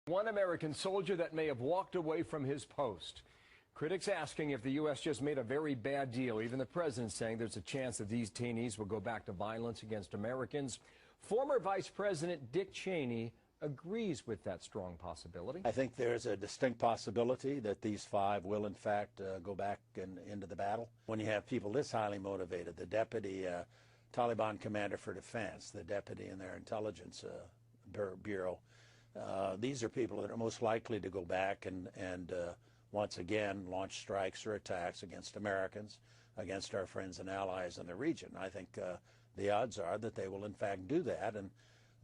One American soldier that may have walked away from his post. Critics asking if the U.S. just made a very bad deal. Even the president saying there's a chance that these detainees will go back to violence against Americans. Former Vice President Dick Cheney agrees with that strong possibility. I think there's a distinct possibility that these five will, in fact, go back into the battle. When you have people this highly motivated, the deputy Taliban commander for defense, the deputy in their intelligence bureau, these are people that are most likely to go back and once again launch strikes or attacks against Americans, against our friends and allies in the region. I think the odds are that they will in fact do that, and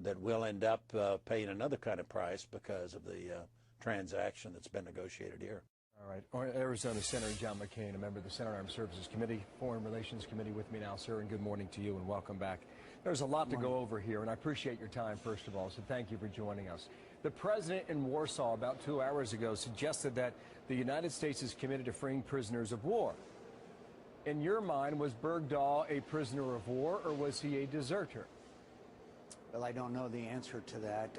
that we'll end up paying another kind of price because of the transaction that's been negotiated here. All right. Arizona Senator John McCain, a member of the Senate Armed Services Committee, Foreign Relations Committee, with me now, sir, and good morning to you and welcome back. There's a lot to go over here, and I appreciate your time, first of all, so thank you for joining us. The president in Warsaw about 2 hours ago suggested that the United States is committed to freeing prisoners of war. In your mind, was Bergdahl a prisoner of war, or was he a deserter? Well, I don't know the answer to that,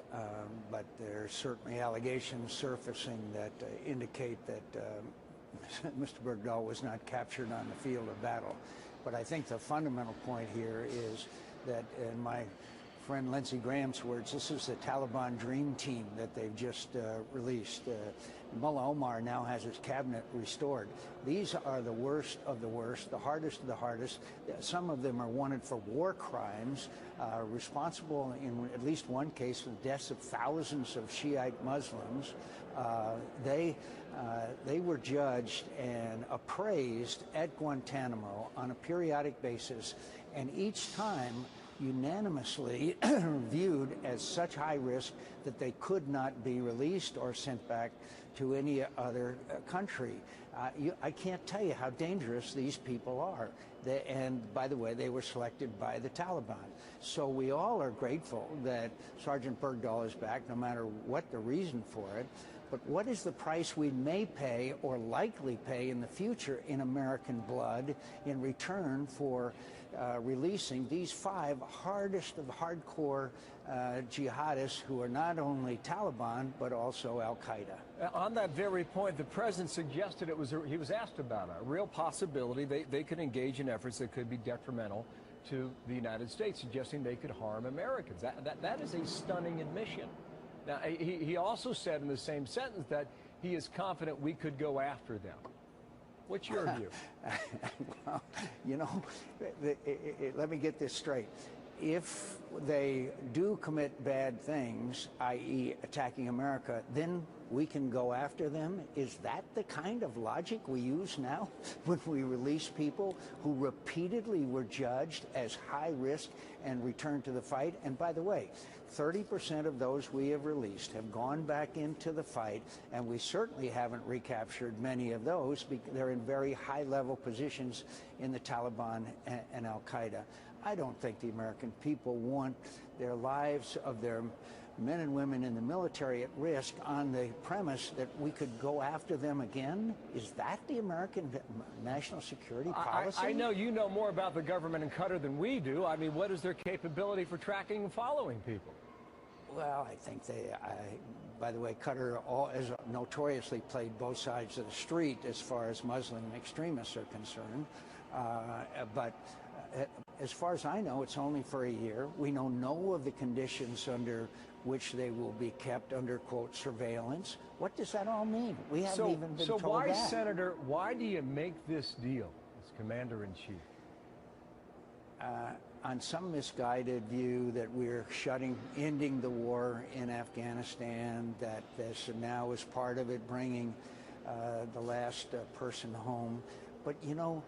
but there's certainly allegations surfacing that indicate that Mr. Bergdahl was not captured on the field of battle. But I think the fundamental point here is that, in my friend Lindsey Graham's words, this is the Taliban dream team that they've just released. Mullah Omar now has his cabinet restored. These are the worst of the worst, the hardest of the hardest. Some of them are wanted for war crimes, responsible in at least one case for the deaths of thousands of Shiite Muslims. They were judged and appraised at Guantanamo on a periodic basis, and each time unanimously viewed as such high risk that they could not be released or sent back to any other country. I can't tell you how dangerous these people are. And by the way, they were selected by the Taliban. So we all are grateful that Sergeant Bergdahl is back, no matter what the reason for it. But what is the price we may pay or likely pay in the future in American blood in return for releasing these five hardest of hardcore jihadists who are not only Taliban but also Al-Qaeda? On that very point, the president suggested he was asked about a real possibility they could engage in efforts that could be detrimental to the United States, suggesting they could harm Americans. That is a stunning admission. Now, he also said in the same sentence that he is confident we could go after them. What's your view? Well, you know, let me get this straight. If they do commit bad things, i.e. attacking America, then we can go after them? Is that the kind of logic we use now when we release people who repeatedly were judged as high risk and returned to the fight? And by the way, 30% of those we have released have gone back into the fight, and we certainly haven't recaptured many of those because they're in very high-level positions in the Taliban and Al-Qaeda. I don't think the American people want their lives of their men and women in the military at risk on the premise that we could go after them again. Is that the American national security policy? I know you know more about the government in Qatar than we do. I mean, what is their capability for tracking and following people? Well, I think by the way, Qatar has notoriously played both sides of the street as far as Muslim extremists are concerned. But as far as I know, it's only for a year. We know no of the conditions under which they will be kept under, quote, surveillance. What does that all mean? We haven't even been told why, that. Senator, why do you make this deal as Commander-in-Chief? On some misguided view that we're ending the war in Afghanistan, that this now is part of it, bringing the last person home. But, you know,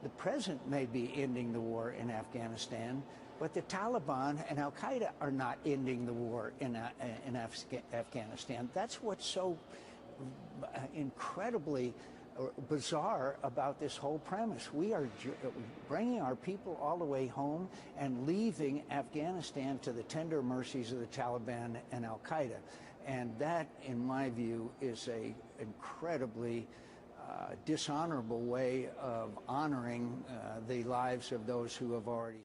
the president may be ending the war in Afghanistan, but the Taliban and Al-Qaeda are not ending the war in Afghanistan. That's what's so incredibly bizarre about this whole premise. We are bringing our people all the way home and leaving Afghanistan to the tender mercies of the Taliban and Al-Qaeda. And that, in my view, is an incredibly dishonorable way of honoring the lives of those who have already